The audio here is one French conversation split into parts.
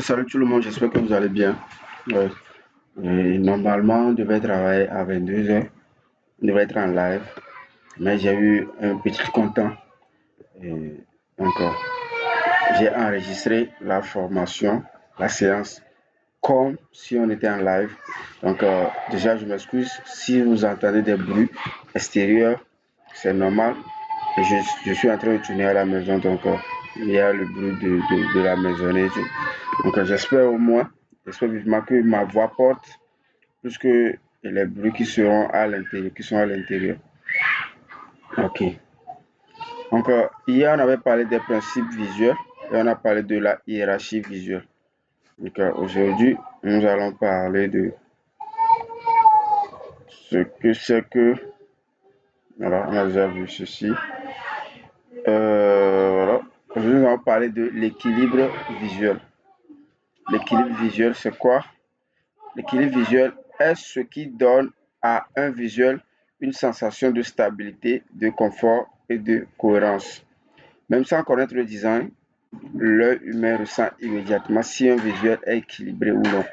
Oui, salut tout le monde, j'espère que vous allez bien. Ouais. Et normalement, on devait travailler à 22 heures, on devait être en live, mais j'ai eu un petit content. Et donc, j'ai enregistré la formation, la séance, comme si on était en live. Donc, déjà, je m'excuse si vous entendez des bruits extérieurs, c'est normal. Et je suis en train de tourner à la maison, donc il y a le bruit de la maisonnette. Donc, j'espère au moins, j'espère vivement que ma voix porte plus que les bruits qui seront à l'intérieur, qui sont à l'intérieur. Ok. Donc, hier, on avait parlé des principes visuels et on a parlé de la hiérarchie visuelle. Donc, aujourd'hui, nous allons parler de ce que c'est que. Voilà, on a déjà vu ceci. Voilà. Aujourd'hui, nous allons parler de l'équilibre visuel. L'équilibre visuel, c'est quoi? L'équilibre visuel est ce qui donne à un visuel une sensation de stabilité, de confort et de cohérence. Même sans connaître le design, l'œil humain ressent immédiatement si un visuel est équilibré ou non.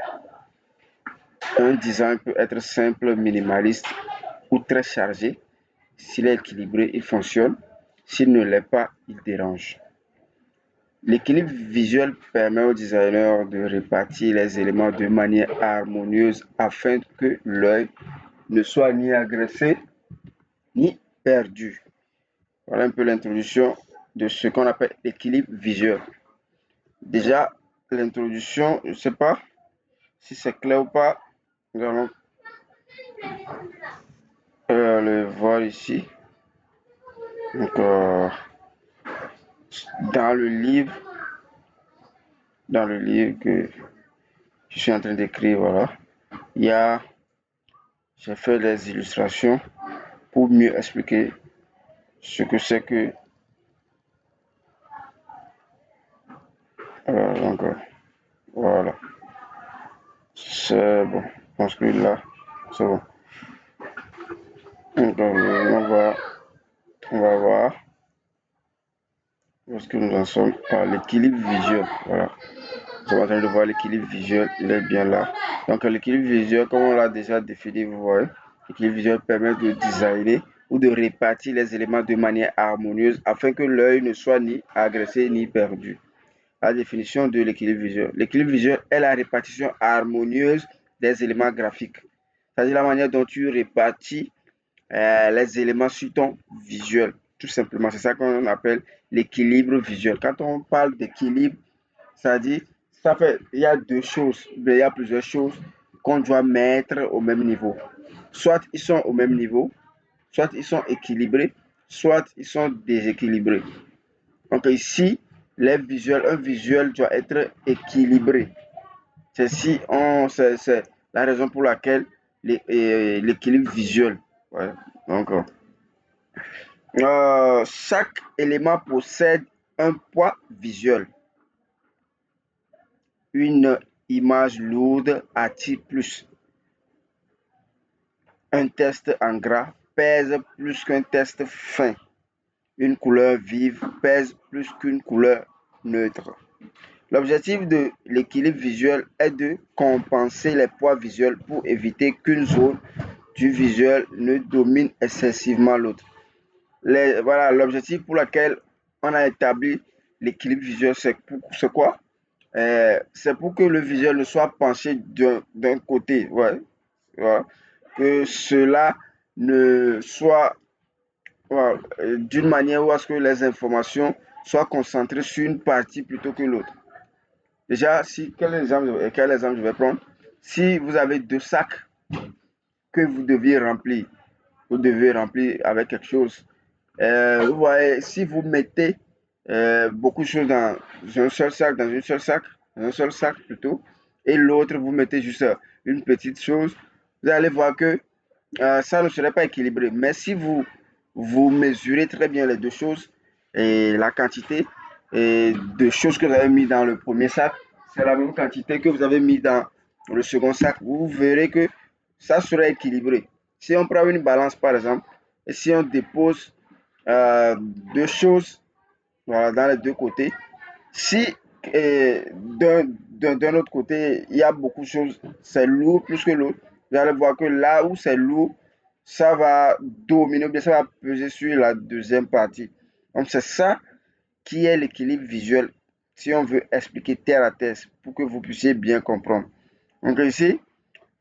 Un design peut être simple, minimaliste ou très chargé. S'il est équilibré, il fonctionne. S'il ne l'est pas, il dérange. L'équilibre visuel permet au designer de répartir les éléments de manière harmonieuse afin que l'œil ne soit ni agressé ni perdu. Voilà un peu l'introduction de ce qu'on appelle l'équilibre visuel. Déjà, l'introduction, je ne sais pas si c'est clair ou pas. Nous allons le voir ici. Donc, dans le livre, que je suis en train d'écrire, voilà, il y a, j'ai fait les illustrations pour mieux expliquer ce que c'est que. Donc, voilà, c'est bon. Je pense que là, c'est bon. Donc, on va voir où est-ce que nous en sommes par l'équilibre visuel. Voilà. Nous sommes en train de voir l'équilibre visuel, il est bien là. Donc l'équilibre visuel, comme on l'a déjà défini, vous voyez, l'équilibre visuel permet de designer ou de répartir les éléments de manière harmonieuse afin que l'œil ne soit ni agressé ni perdu. La définition de l'équilibre visuel. L'équilibre visuel est la répartition harmonieuse des éléments graphiques. C'est-à-dire la manière dont tu répartis les éléments sur ton visuel. Tout simplement, c'est ça qu'on appelle l'équilibre visuel. Quand on parle d'équilibre, c'est-à-dire, il y a deux choses, il y a plusieurs choses qu'on doit mettre au même niveau. Soit ils sont au même niveau, soit ils sont équilibrés, soit ils sont déséquilibrés. Donc ici, un visuel doit être équilibré. C'est la raison pour laquelle l'équilibre visuel. Ouais. Donc, chaque élément possède un poids visuel. Une image lourde attire plus. Un texte en gras pèse plus qu'un texte fin. Une couleur vive pèse plus qu'une couleur neutre. L'objectif de l'équilibre visuel est de compenser les poids visuels pour éviter qu'une zone du visuel ne domine excessivement l'autre. Voilà, l'objectif pour lequel on a établi l'équilibre visuel, c'est quoi? C'est pour que le visuel ne soit penché d'un côté, ouais, ouais, que cela ne soit voilà, d'une manière où est-ce que les informations soient concentrées sur une partie plutôt que l'autre. Déjà, quel exemple je vais prendre? Si vous avez deux sacs que vous devez remplir avec quelque chose. Vous voyez, si vous mettez beaucoup de choses dans un seul sac, dans un seul sac plutôt, et l'autre, vous mettez juste une petite chose, vous allez voir que ça ne serait pas équilibré. Mais si vous mesurez très bien les deux choses et la quantité de choses que vous avez mis dans le premier sac, c'est la même quantité que vous avez mis dans le second sac, vous verrez que ça serait équilibré. Si on prend une balance par exemple, et si on dépose deux choses voilà, dans les deux côtés, si d'un autre côté, il y a beaucoup de choses, c'est lourd plus que l'autre. Vous allez voir que là où c'est lourd, ça va dominer, ou bien ça va peser sur la deuxième partie. Donc c'est ça qui est l'équilibre visuel, si on veut expliquer terre à terre, pour que vous puissiez bien comprendre. Donc ici,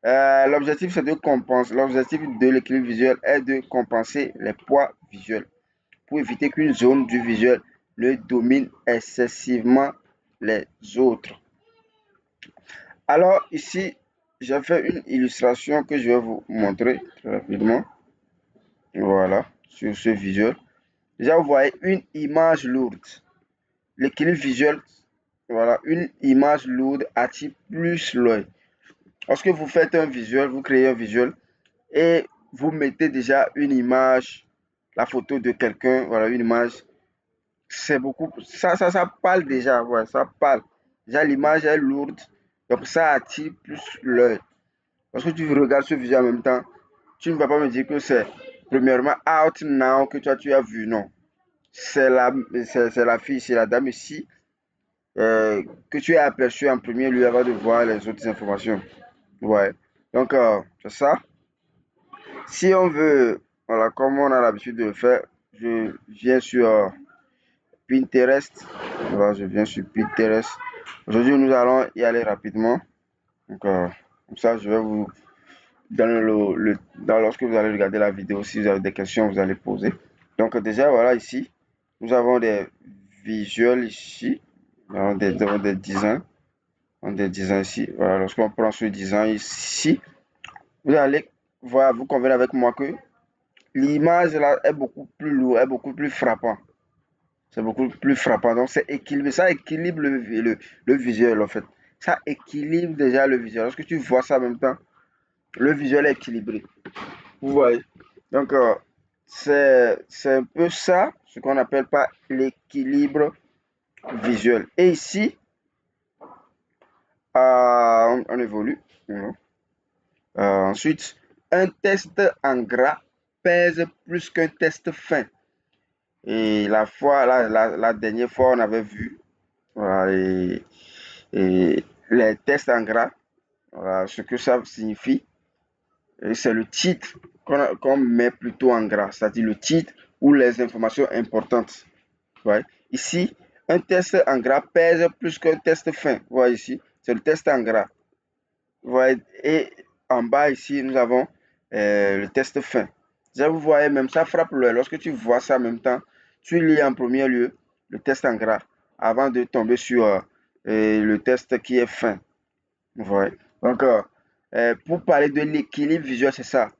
l'objectif c'est de compenser, l'objectif de l'équilibre visuel est de compenser les poids visuels pour éviter qu'une zone du visuel ne domine excessivement les autres. Alors ici, j'ai fait une illustration que je vais vous montrer très rapidement. Voilà, sur ce visuel. Déjà, vous voyez une image lourde. L'équilibre visuel, voilà, une image lourde attire plus l'œil. Lorsque vous faites un visuel, vous créez un visuel et vous mettez déjà une image, la photo de quelqu'un, voilà, une image, c'est beaucoup, ça parle déjà, ouais, ça parle. Déjà, l'image est lourde, donc ça attire plus l'œil. Lorsque tu regardes ce visuel en même temps, tu ne vas pas me dire que c'est premièrement out now que toi tu as vu, non. C'est la fille, c'est la dame ici que tu as aperçu en premier lieu avant de voir les autres informations. Ouais. Donc, c'est ça. Si on veut, voilà, comme on a l'habitude de le faire, je viens sur Pinterest. Voilà, je viens sur Pinterest. Aujourd'hui, nous allons y aller rapidement. Donc, comme ça, je vais vous donner lorsque vous allez regarder la vidéo, si vous avez des questions, vous allez poser. Donc, déjà, voilà, ici, nous avons des visuels ici. Nous avons des designs. Des designs ici. Voilà, lorsqu'on prend ce design ici, vous allez voir, vous convenez avec moi que l'image là est beaucoup plus lourde, est beaucoup plus frappant. C'est beaucoup plus frappant. Donc, c'est équilibré. Ça équilibre le visuel, en fait. Ça équilibre déjà le visuel. Lorsque tu vois ça en même temps, le visuel est équilibré. Vous voyez? Donc, c'est un peu ça, ce qu'on appelle pas l'équilibre visuel. Et ici, on évolue. Ensuite, un test en gras pèse plus qu'un test fin. Et la dernière fois, on avait vu voilà, et les tests en gras, voilà, ce que ça signifie. C'est le titre qu'on met plutôt en gras, c'est-à-dire le titre ou les informations importantes. Ouais. Ici, un test en gras pèse plus qu'un test fin. Vous voyez ici, c'est le test en gras. Voyez, et en bas ici, nous avons le test fin. Déjà, vous voyez, même ça frappe l'œil. Lorsque tu vois ça en même temps, tu lis en premier lieu le test en gras avant de tomber sur le test qui est fin. Vous voyez. Donc, pour parler de l'équilibre visuel, c'est ça.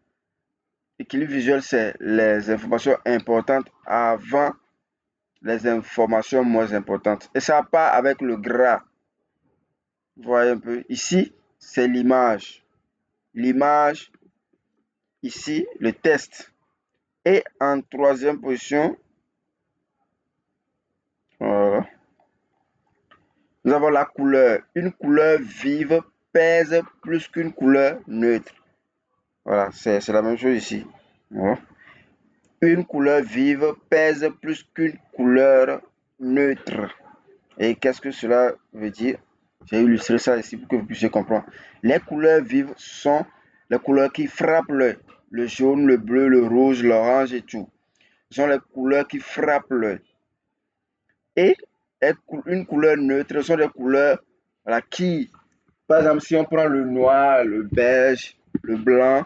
L'équilibre visuel, c'est les informations importantes avant les informations moins importantes. Et ça part avec le gras. Vous voyez un peu. Ici, c'est l'image. L'image, ici, le test. Et en troisième position, voilà, nous avons la couleur. Une couleur vive pèse plus qu'une couleur neutre. Voilà, c'est la même chose ici. Voilà. Une couleur vive pèse plus qu'une couleur neutre. Et qu'est-ce que cela veut dire? J'ai illustré ça ici pour que vous puissiez comprendre. Les couleurs vives sont les couleurs qui frappent l'œil. Le jaune, le bleu, le rouge, l'orange et tout. Ce sont les couleurs qui frappent l'œil. Et une couleur neutre, ce sont des couleurs voilà, qui, par exemple, si on prend le noir, le beige, le blanc,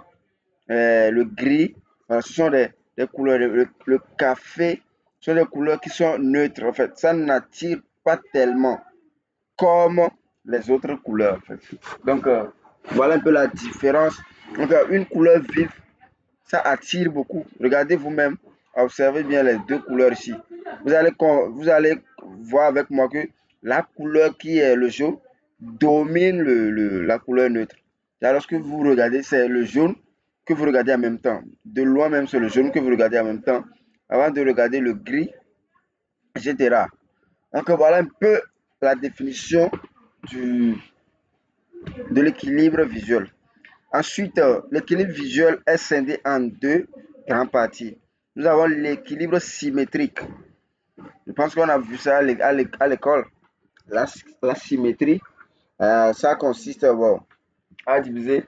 le gris, voilà, ce sont des couleurs, le café, ce sont des couleurs qui sont neutres. En fait, ça n'attire pas tellement comme les autres couleurs. En fait. Donc, voilà un peu la différence. Donc, une couleur vive, ça attire beaucoup. Regardez vous-même, observez bien les deux couleurs ici. Vous allez voir avec moi que la couleur qui est le jaune domine la couleur neutre. Et lorsque vous regardez, c'est le jaune que vous regardez en même temps. De loin même, c'est le jaune que vous regardez en même temps. Avant de regarder le gris, etc. Donc voilà un peu la définition de l'équilibre visuel. Ensuite, l'équilibre visuel est scindé en deux grandes parties. Nous avons l'équilibre symétrique. Je pense qu'on a vu ça à l'école. la symétrie, ça consiste à diviser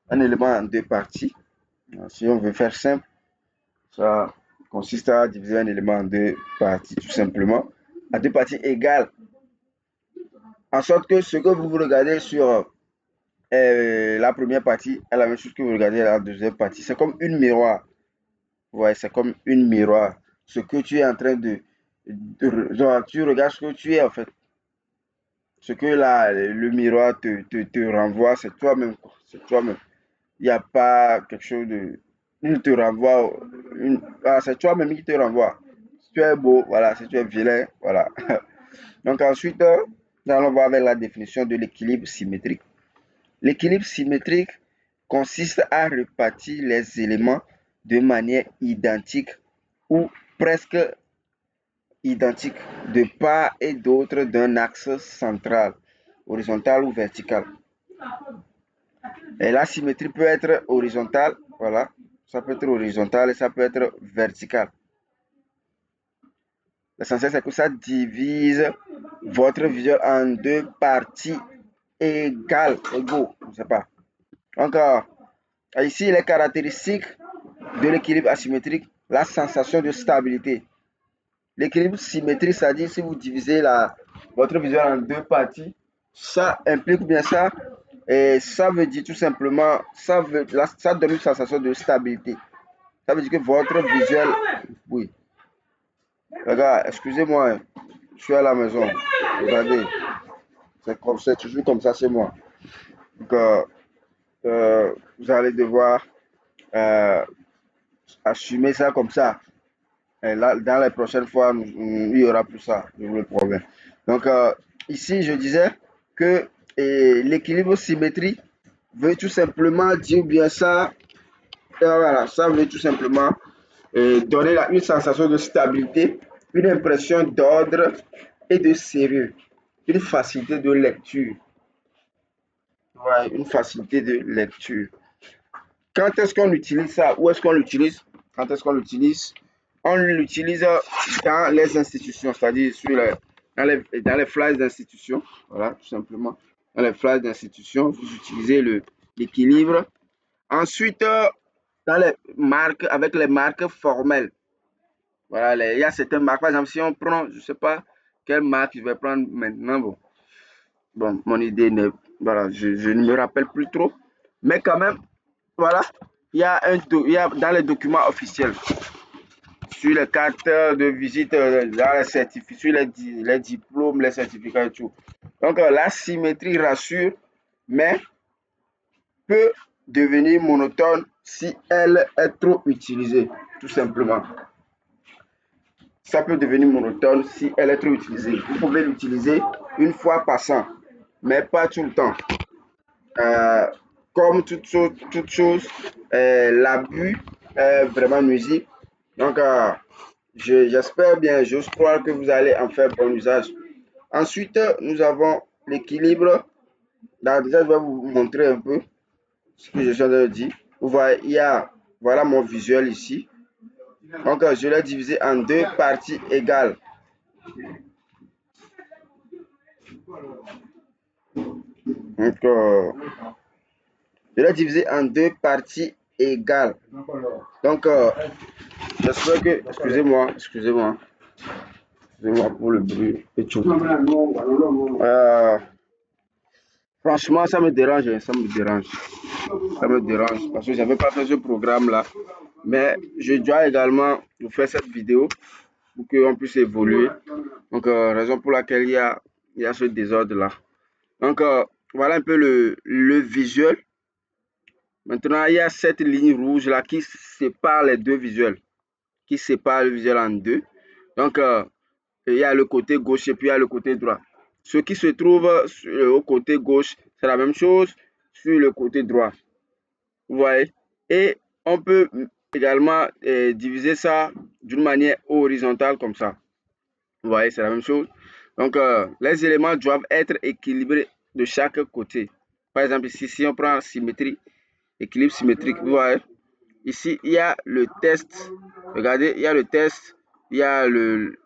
un élément en deux parties. Si on veut faire simple, ça consiste à diviser un élément en deux parties, tout simplement, à deux parties égales, en sorte que ce que vous regardez sur la première partie est la même chose que vous regardez la deuxième partie. C'est comme une miroir. Ouais, c'est comme une miroir. Ce que tu es en train genre, tu regardes ce que tu es en fait. Ce que le miroir te renvoie, c'est toi-même, quoi. C'est toi-même. Il n'y a pas quelque chose de. Il te renvoie. C'est toi-même qui te renvoie. Si tu es beau, voilà. Si tu es vilain, voilà. Donc ensuite, nous allons voir avec la définition de l'équilibre symétrique. L'équilibre symétrique consiste à répartir les éléments de manière identique ou presque identique de part et d'autre d'un axe central, horizontal ou vertical. Et la symétrie peut être horizontale, voilà, ça peut être horizontal et ça peut être vertical. L'essentiel, c'est que ça divise votre visuel en deux parties égales, égaux, je ne sais pas. Encore, ici, les caractéristiques de l'équilibre asymétrique, la sensation de stabilité. L'équilibre symétrique, c'est-à-dire si vous divisez votre visuel en deux parties, ça implique bien ça, et ça veut dire tout simplement, ça donne une sensation de stabilité. Ça veut dire que votre visuel, oui, regarde, excusez-moi, je suis à la maison, regardez, c'est toujours comme ça chez moi. Donc, vous allez devoir euh, assumer ça comme ça. Et là, dans les prochaines fois, il n'y aura plus ça, le problème. Donc, ici, je disais que l'équilibre symétrie veut tout simplement dire bien ça. Voilà, ça veut tout simplement donner une sensation de stabilité, une impression d'ordre et de sérieux, une facilité de lecture. Ouais, une facilité de lecture. Quand est-ce qu'on utilise ça? Où est-ce qu'on l'utilise? Quand est-ce qu'on l'utilise? On l'utilise dans les institutions, c'est-à-dire dans les flyers d'institutions. Voilà, tout simplement. Dans les flyers d'institutions, vous utilisez l'équilibre. Ensuite, dans les marques, avec les marques formelles. Voilà, il y a certaines marques. Par exemple, si on prend, je ne sais pas quelle marque je vais prendre maintenant. Bon, mon idée n'est. Voilà, je ne me rappelle plus trop. Mais quand même, voilà, il y a dans les documents officiels, sur les cartes de visite, dans les certificats, sur les diplômes, les certificats et tout. Donc, la symétrie rassure, mais peut devenir monotone si elle est trop utilisée, tout simplement. Ça peut devenir monotone si elle est trop utilisée. Vous pouvez l'utiliser une fois passant, mais pas tout le temps. Euh, Comme toute chose, l'abus est vraiment nuisible. Donc, j'espère bien, j'ose croire que vous allez en faire bon usage. Ensuite, nous avons l'équilibre. Déjà, je vais vous montrer un peu ce que je viens de dire. Vous voyez, voilà mon visuel ici. Donc, je l'ai divisé en deux parties égales. Donc, je l'ai divisé en deux parties égales. Donc, j'espère que, excusez-moi pour le bruit et tout. Franchement, ça me dérange, ça me dérange parce que j'avais pas fait ce programme-là. Mais je dois également vous faire cette vidéo pour qu'on puisse évoluer. Donc, raison pour laquelle il y a ce désordre-là. Donc, voilà un peu le visuel. Maintenant, il y a cette ligne rouge-là qui sépare les deux visuels, qui sépare le visuel en deux. Donc, il y a le côté gauche et puis il y a le côté droit. Ce qui se trouve au côté gauche, c'est la même chose sur le côté droit. Vous voyez? Et on peut également diviser ça d'une manière horizontale comme ça. Vous voyez, c'est la même chose. Donc, les éléments doivent être équilibrés de chaque côté. Par exemple, ici, si on prend symétrie, équilibre symétrique, vous voyez, ici, il y a le test. Regardez, il y a le test. Il y a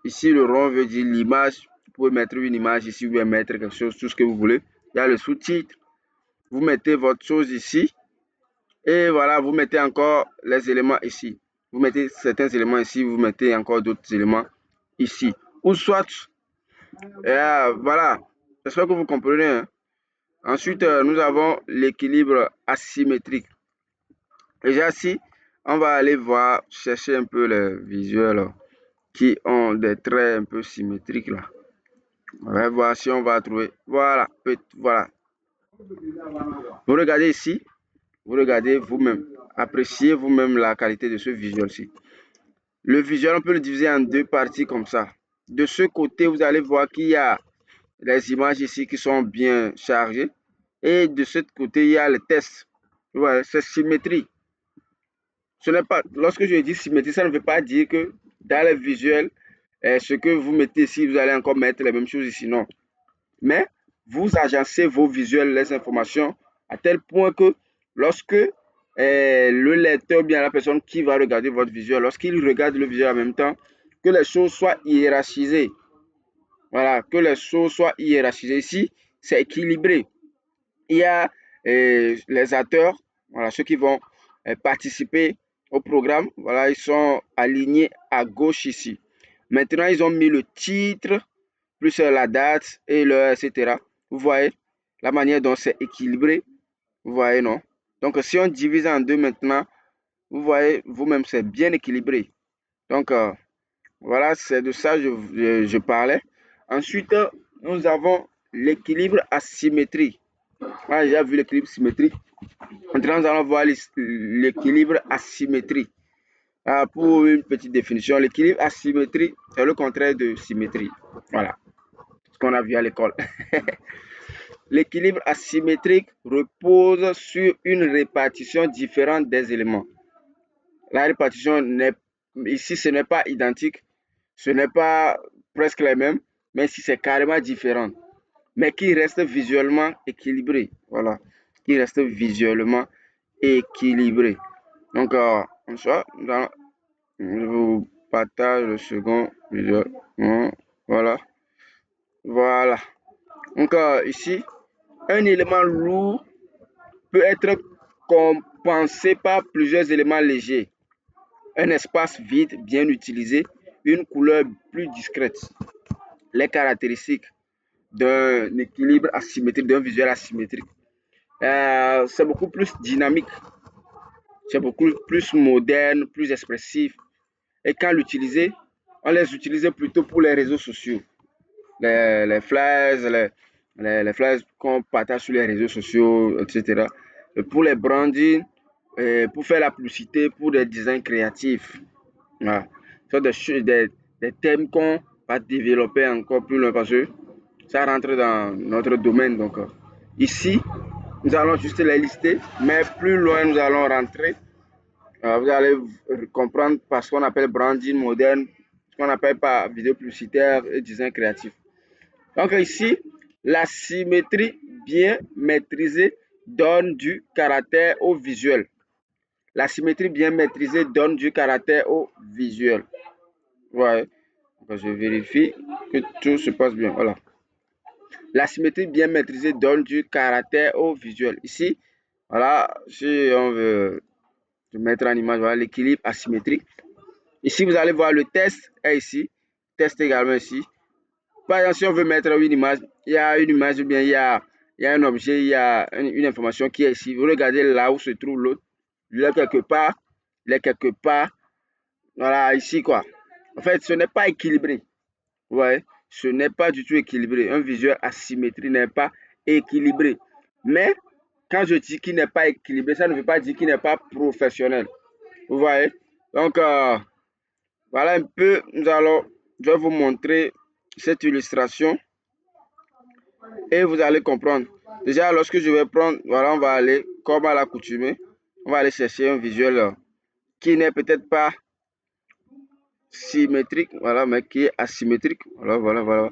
ici, le rond veut dire l'image pouvez mettre une image ici, vous pouvez mettre quelque chose, tout ce que vous voulez. Il y a le sous-titre. Vous mettez votre chose ici. Et voilà, vous mettez encore les éléments ici. Vous mettez certains éléments ici, vous mettez encore d'autres éléments ici. Ou soit, voilà, j'espère que vous comprenez. Hein. Ensuite, nous avons l'équilibre asymétrique. Déjà, si on va aller voir, chercher un peu les visuels qui ont des traits un peu symétriques là. On va voir si on va trouver. Voilà, voilà. Vous regardez ici, vous regardez vous-même. Appréciez vous-même la qualité de ce visuel-ci. Le visuel, on peut le diviser en deux parties comme ça. De ce côté, vous allez voir qu'il y a les images ici qui sont bien chargées. Et de ce côté, il y a le test. Voilà, c'est symétrie. Ce n'est pas, lorsque je dis symétrie, ça ne veut pas dire que dans le visuel, ce que vous mettez ici, vous allez encore mettre les mêmes choses ici. Non. Mais vous agencez vos visuels, les informations, à tel point que lorsque le lecteur, bien la personne qui va regarder votre visuel, lorsqu'il regarde le visuel en même temps, que les choses soient hiérarchisées. Voilà, que les choses soient hiérarchisées. Ici, c'est équilibré. Il y a les acteurs, voilà, ceux qui vont participer au programme. Voilà, ils sont alignés à gauche ici. Maintenant, ils ont mis le titre, plus la date et l'heure, etc. Vous voyez la manière dont c'est équilibré. Vous voyez, non? Donc, si on divise en deux maintenant, vous voyez vous-même, c'est bien équilibré. Donc, voilà, c'est de ça que je parlais. Ensuite, nous avons l'équilibre asymétrique. On a déjà vu l'équilibre symétrique. Maintenant, nous allons voir l'équilibre asymétrique. Pour une petite définition, l'équilibre asymétrique est le contraire de symétrie. Voilà, ce qu'on a vu à l'école. L'équilibre asymétrique repose sur une répartition différente des éléments. La répartition ici, ce n'est pas identique, ce n'est pas presque les mêmes, mais ici, c'est carrément différent, mais qui reste visuellement équilibré. Voilà, qui reste visuellement équilibré. Donc, je vous partage le second visuel. Voilà. Voilà. Donc, ici, un élément lourd peut être compensé par plusieurs éléments légers. Un espace vide bien utilisé, une couleur plus discrète. Les caractéristiques d'un équilibre asymétrique, d'un visuel asymétrique. C'est beaucoup plus dynamique, c'est beaucoup plus moderne, plus expressif. Et quand l'utiliser, on les utilise plutôt pour les réseaux sociaux. Les flyers, les flyers qu'on partage sur les réseaux sociaux, etc. Et pour les branding, pour faire la publicité, pour des designs créatifs. Voilà. Ce sont des thèmes qu'on va développer encore plus loin parce que ça rentre dans notre domaine. Donc, ici, nous allons juste les lister, mais plus loin, nous allons rentrer. Vous allez comprendre par ce qu'on appelle branding moderne, ce qu'on appelle par vidéo publicitaire et design créatif. Donc ici, la symétrie bien maîtrisée donne du caractère au visuel. La symétrie bien maîtrisée donne du caractère au visuel. Ouais. Donc, je vérifie que tout se passe bien. Voilà. La symétrie bien maîtrisée donne du caractère au visuel. Ici, voilà, si on veut mettre en image, voilà l'équilibre asymétrique. Ici, vous allez voir le test est ici. Test également ici. Par exemple, si on veut mettre une image, il y a une image ou bien il y a un objet, il y a une information qui est ici. Vous regardez là où se trouve l'autre. Il est quelque part. Il est quelque part. Voilà, ici quoi. En fait, ce n'est pas équilibré. Vous voyez, ce n'est pas du tout équilibré. Un visuel asymétrique n'est pas équilibré. Mais quand je dis qu'il n'est pas équilibré, ça ne veut pas dire qu'il n'est pas professionnel. Vous voyez? Donc, voilà un peu, je vais vous montrer cette illustration et vous allez comprendre. Déjà, lorsque je vais prendre, voilà, on va aller, comme à l'accoutumée, on va aller chercher un visuel qui n'est peut-être pas symétrique, voilà, mais qui est asymétrique. Voilà, voilà, voilà.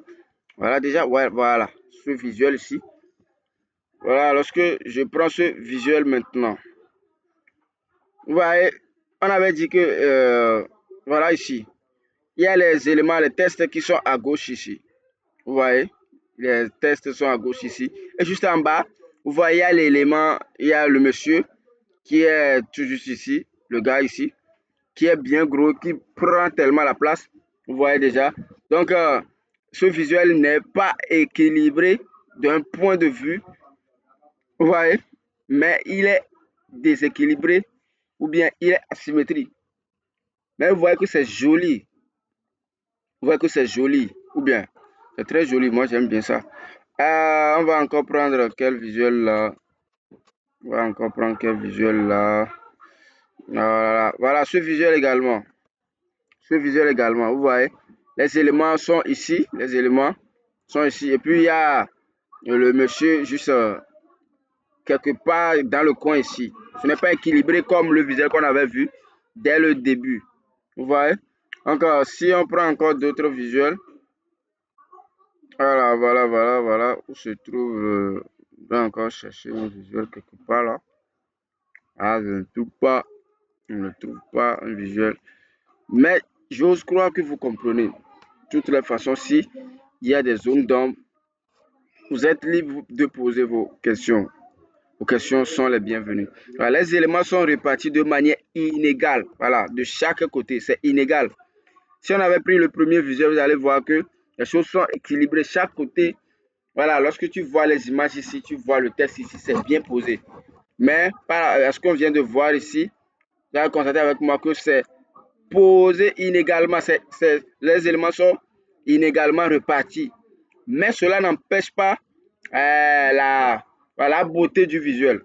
Voilà, déjà, ouais, voilà, ce visuel ici. Voilà, lorsque je prends ce visuel maintenant, vous voyez, on avait dit que, voilà ici, il y a les éléments, les tests qui sont à gauche ici. Vous voyez, les tests sont à gauche ici. Et juste en bas, vous voyez, il y a l'élément, il y a le monsieur qui est tout juste ici, le gars ici, qui est bien gros, qui prend tellement la place. Vous voyez déjà. Donc, ce visuel n'est pas équilibré d'un point de vue, vous voyez, mais il est déséquilibré ou bien il est asymétrique. Mais vous voyez que c'est joli. Vous voyez que c'est joli. Ou bien, c'est très joli. Moi, j'aime bien ça. On va encore prendre quel visuel là. On va encore prendre quel visuel là. Voilà, voilà, ce visuel également. Ce visuel également. Vous voyez, les éléments sont ici. Les éléments sont ici. Et puis, il y a le monsieur juste quelque part dans le coin ici. Ce n'est pas équilibré comme le visuel qu'on avait vu dès le début. Vous voyez? Encore, si on prend encore d'autres visuels, voilà, voilà, voilà, voilà, où se trouve, je vais encore chercher un visuel quelque part là. Ah, je ne trouve pas, je ne trouve pas un visuel. Mais j'ose croire que vous comprenez. De toutes les façons, si il y a des zones d'ombre, vous êtes libre de poser vos questions. Vos questions sont les bienvenues. Voilà, les éléments sont répartis de manière inégale. Voilà, de chaque côté, c'est inégal. Si on avait pris le premier visuel, vous allez voir que les choses sont équilibrées. Chaque côté, voilà, lorsque tu vois les images ici, tu vois le texte ici, c'est bien posé. Mais par ce qu'on vient de voir ici, vous allez constater avec moi que c'est posé inégalement. Les éléments sont inégalement repartis. Mais cela n'empêche pas la beauté du visuel.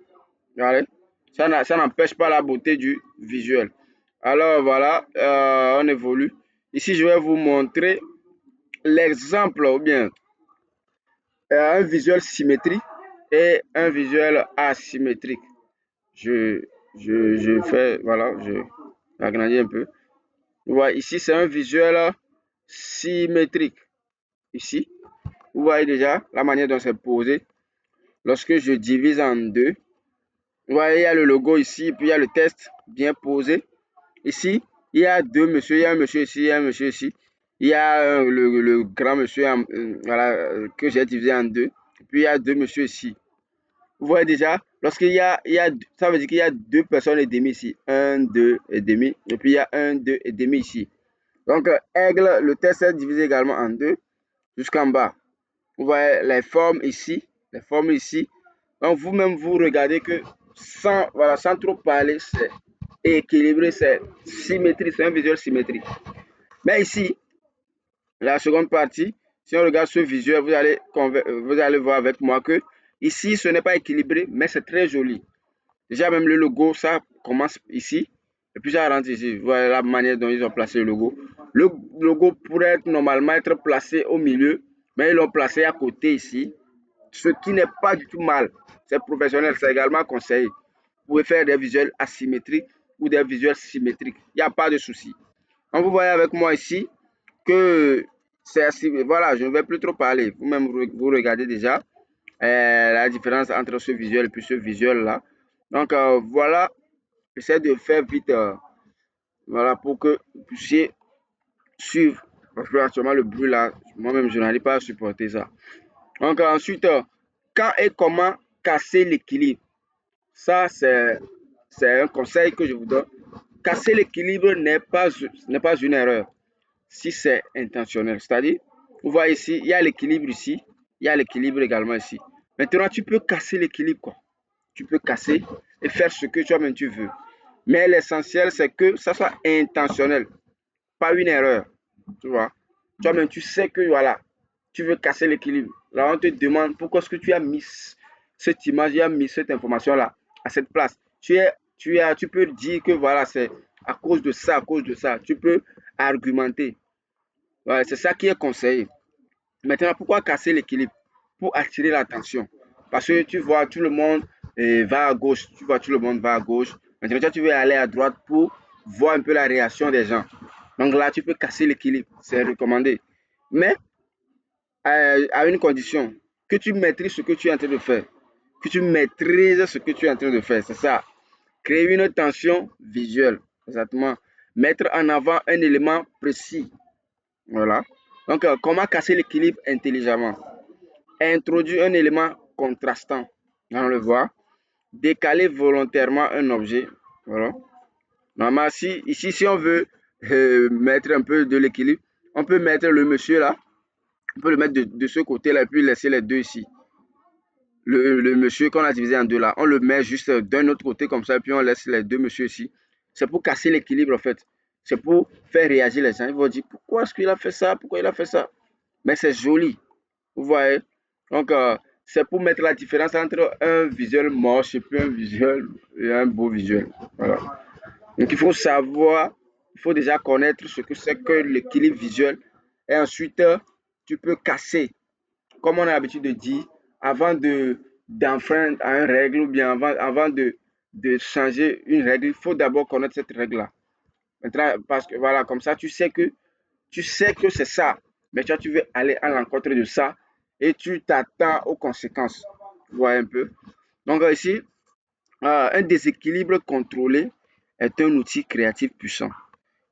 Voilà. Ça n'empêche pas la beauté du visuel. Alors voilà, on évolue. Ici, je vais vous montrer l'exemple ou bien un visuel symétrique et un visuel asymétrique. Je, je fais, voilà, je agrandis un peu. Voilà, ici, c'est un visuel symétrique. Ici, vous voyez déjà la manière dont c'est posé. Lorsque je divise en deux, vous voyez, il y a le logo ici, puis il y a le texte bien posé. Ici, il y a deux messieurs, il y a un monsieur ici, il y a un monsieur ici. Il y a le grand monsieur voilà, que j'ai divisé en deux. Puis il y a deux messieurs ici. Vous voyez déjà, lorsqu'il y a, ça veut dire qu'il y a deux personnes et demie ici. Un, deux et demi. Et puis il y a un, deux et demi ici. Donc, aigle, le test est divisé également en deux jusqu'en bas. Vous voyez les formes ici. Les formes ici. Donc, vous-même, vous regardez que sans, voilà, sans trop parler, c'est équilibré, c'est symétrique, c'est un visuel symétrique. Mais ici, la seconde partie, si on regarde ce visuel, vous allez voir avec moi que ici, ce n'est pas équilibré, mais c'est très joli. Déjà, même le logo, ça commence ici. Et puis, ça rentre ici. Voilà la manière dont ils ont placé le logo. Le logo pourrait normalement être placé au milieu, mais ils l'ont placé à côté ici. Ce qui n'est pas du tout mal. C'est professionnel, c'est également conseillé. Vous pouvez faire des visuels asymétriques ou des visuels symétriques. Il n'y a pas de souci. Donc, vous voyez avec moi ici que c'est assez. Voilà, je ne vais plus trop parler. Vous-même, vous regardez déjà la différence entre ce visuel et puis ce visuel-là. Donc, voilà, j'essaie de faire vite, voilà, pour que vous puissiez suivre. Parce que actuellement, le bruit là, moi-même, je n'arrive pas à supporter ça. Donc, ensuite, quand et comment casser l'équilibre? Ça, c'est un conseil que je vous donne. Casser l'équilibre n'est pas une erreur si c'est intentionnel. C'est-à-dire, vous voyez ici, il y a l'équilibre ici, il y a l'équilibre également ici. Maintenant, tu peux casser l'équilibre, quoi. Tu peux casser et faire ce que toi-même tu veux. Mais l'essentiel, c'est que ça soit intentionnel, pas une erreur. Tu vois, toi-même, tu sais que voilà, tu veux casser l'équilibre. Là, on te demande pourquoi est-ce que tu as mis cette image, tu as mis cette information-là à cette place. Tu peux dire que voilà, c'est à cause de ça, à cause de ça. Tu peux argumenter. Ouais, c'est ça qui est conseillé. Maintenant, pourquoi casser l'équilibre? Pour attirer l'attention. Parce que tu vois, tout le monde va à gauche. Tu vois, tout le monde va à gauche. Maintenant, toi, tu veux aller à droite pour voir un peu la réaction des gens. Donc là, tu peux casser l'équilibre. C'est recommandé. Mais à une condition, que tu maîtrises ce que tu es en train de faire. Que tu maîtrises ce que tu es en train de faire. C'est ça. Créer une tension visuelle. Exactement. Mettre en avant un élément précis. Voilà. Donc, comment casser l'équilibre intelligemment? Introduire un élément contrastant, on le voit. Décaler volontairement un objet. Voilà. Normalement, ici, si on veut mettre un peu de l'équilibre, on peut mettre le monsieur là, on peut le mettre de ce côté-là et puis laisser les deux ici. Le monsieur qu'on a divisé en deux là, on le met juste d'un autre côté comme ça et puis on laisse les deux monsieur ici. C'est pour casser l'équilibre en fait. C'est pour faire réagir les gens. Ils vont dire pourquoi est-ce qu'il a fait ça? Pourquoi il a fait ça? Mais c'est joli. Vous voyez? Donc, c'est pour mettre la différence entre un visuel moche et puis un visuel et un beau visuel. Voilà. Donc, il faut savoir, il faut déjà connaître ce que c'est que l'équilibre visuel. Et ensuite, tu peux casser, comme on a l'habitude de dire, avant d'enfreindre à une règle ou bien avant de changer une règle, il faut d'abord connaître cette règle-là. Maintenant, parce que voilà, comme ça, tu sais que c'est ça, mais tu veux aller à l'encontre de ça et tu t'attends aux conséquences. Vous voyez un peu? Donc ici, un déséquilibre contrôlé est un outil créatif puissant.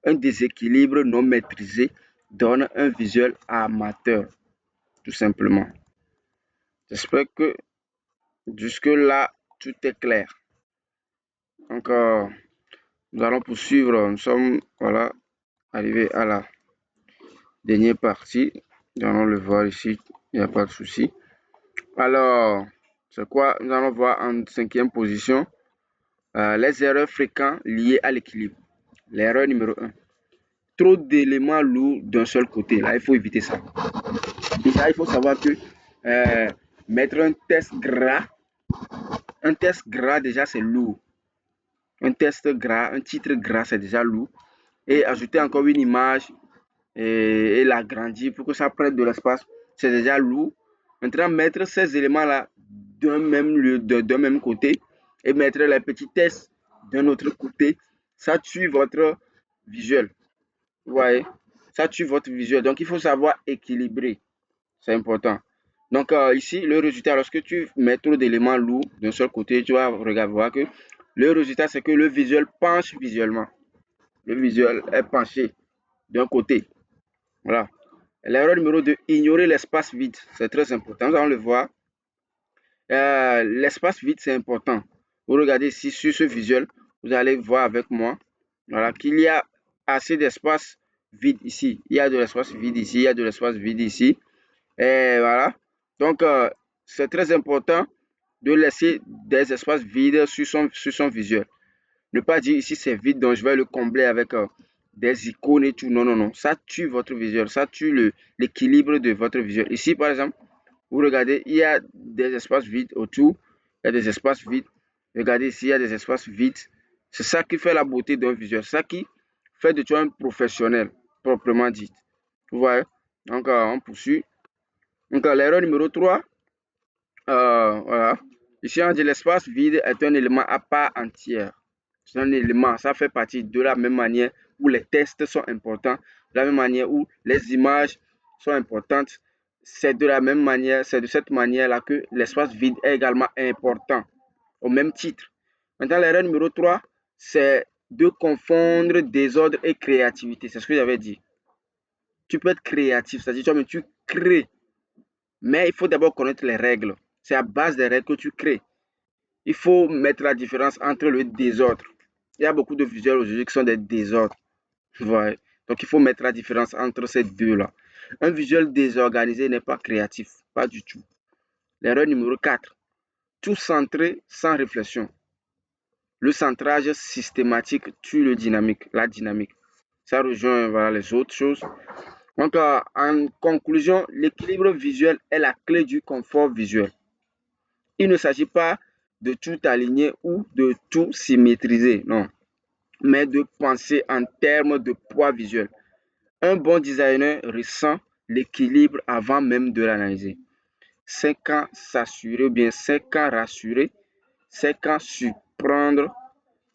Un déséquilibre non maîtrisé donne un visuel amateur, tout simplement. J'espère que jusque-là, tout est clair. Donc, nous allons poursuivre. Nous sommes voilà, arrivés à la dernière partie. Nous allons le voir ici, il n'y a pas de souci. Alors, c'est quoi? Nous allons voir en cinquième position les erreurs fréquentes liées à l'équilibre. L'erreur numéro 1. Trop d'éléments lourds d'un seul côté. Là, il faut éviter ça. Déjà, il faut savoir que mettre un test gras déjà, c'est lourd. Un test gras, un titre gras, c'est déjà lourd. Et ajouter encore une image et l'agrandir pour que ça prenne de l'espace, c'est déjà lourd. Maintenant, mettre ces éléments-là d'un même lieu, d'un même côté et mettre les petits tests d'un autre côté, ça tue votre visuel. Vous voyez? Ça tue votre visuel. Donc, il faut savoir équilibrer. C'est important. Donc, ici, le résultat, lorsque tu mets trop d'éléments lourds d'un seul côté, tu vas regarder, voir que le résultat, c'est que le visuel penche visuellement. Le visuel est penché d'un côté. Voilà. L'erreur numéro 2, ignorer l'espace vide. C'est très important. Nous allons le voir. L'espace vide, c'est important. Vous regardez ici sur ce visuel, vous allez voir avec moi voilà, qu'il y a assez d'espace vide ici. Il y a de l'espace vide ici, il y a de l'espace vide ici. Et voilà. Donc, c'est très important de laisser des espaces vides sur son visuel. Ne pas dire ici c'est vide, donc je vais le combler avec des icônes et tout. Non, non, non. Ça tue votre visuel. Ça tue l'équilibre de votre visuel. Ici, par exemple, vous regardez, il y a des espaces vides autour. Il y a des espaces vides. Regardez ici, il y a des espaces vides. C'est ça qui fait la beauté d'un visuel. C'est ça qui fait de toi un professionnel, proprement dit. Vous voyez? Donc, on poursuit. Donc, l'erreur numéro 3, voilà. Ici, on dit l'espace vide est un élément à part entière. C'est un élément, ça fait partie de la même manière où les tests sont importants, de la même manière où les images sont importantes. C'est de la même manière, c'est de cette manière-là que l'espace vide est également important, au même titre. Maintenant, l'erreur numéro 3, c'est de confondre désordre et créativité. C'est ce que j'avais dit. Tu peux être créatif, c'est-à-dire toi-même tu crées, mais il faut d'abord connaître les règles. C'est à base des règles que tu crées. Il faut mettre la différence entre le désordre. Il y a beaucoup de visuels aujourd'hui qui sont des désordres. Ouais. Donc, il faut mettre la différence entre ces deux-là. Un visuel désorganisé n'est pas créatif. Pas du tout. L'erreur numéro 4. Tout centré sans réflexion. Le centrage systématique tue la dynamique. Ça rejoint voilà, les autres choses. Donc, en conclusion, l'équilibre visuel est la clé du confort visuel. Il ne s'agit pas de tout aligner ou de tout symétriser, non, mais de penser en termes de poids visuel. Un bon designer ressent l'équilibre avant même de l'analyser. C'est quand s'assurer, ou bien c'est quand rassurer, c'est quand surprendre.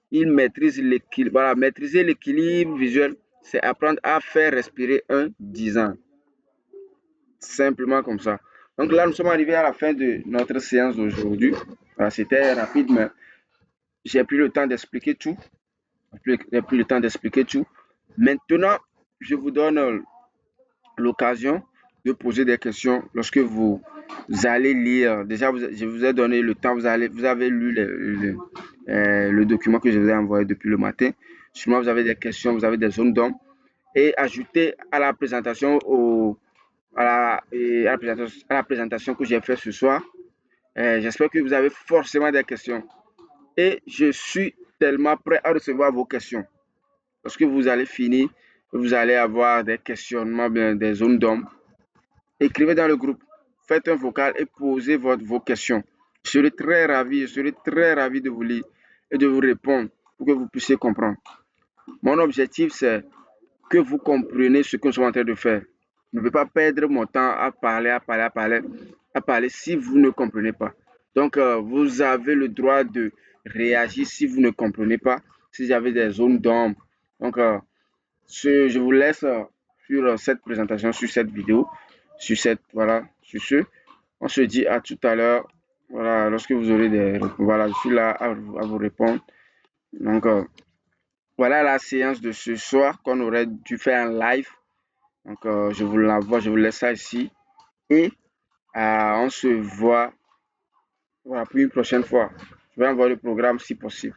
Il maîtrise l'équilibre. Voilà, maîtriser l'équilibre visuel, c'est apprendre à faire respirer un design. Simplement comme ça. Donc là, nous sommes arrivés à la fin de notre séance d'aujourd'hui. C'était rapide, mais j'ai pris le temps d'expliquer tout. J'ai pris le temps d'expliquer tout. Maintenant, je vous donne l'occasion de poser des questions lorsque vous allez lire. Déjà, je vous ai donné le temps, vous avez lu le document que je vous ai envoyé depuis le matin. Sûrement, vous avez des questions, vous avez des zones d'ombre. Et ajouter à la présentation, à la présentation que j'ai faite ce soir. J'espère que vous avez forcément des questions. Et je suis tellement prêt à recevoir vos questions. Lorsque vous allez finir, vous allez avoir des questionnements, bien, des zones d'ombre. Écrivez dans le groupe, faites un vocal et posez vos questions. Je serai très ravi de vous lire et de vous répondre pour que vous puissiez comprendre. Mon objectif, c'est que vous compreniez ce que nous sommes en train de faire. Je ne veux pas perdre mon temps à parler si vous ne comprenez pas. Donc, vous avez le droit de réagir si vous ne comprenez pas, si vous avez des zones d'ombre. Donc, je vous laisse sur cette présentation, sur cette vidéo, voilà, sur ce. On se dit à tout à l'heure. Voilà, lorsque vous aurez des réponses. Voilà, je suis là à vous répondre. Donc, voilà la séance de ce soir qu'on aurait dû faire en live. Donc, je vous l'envoie, je vous laisse ça ici. Et on se voit voilà, pour une prochaine fois. Je vais envoyer le programme si possible.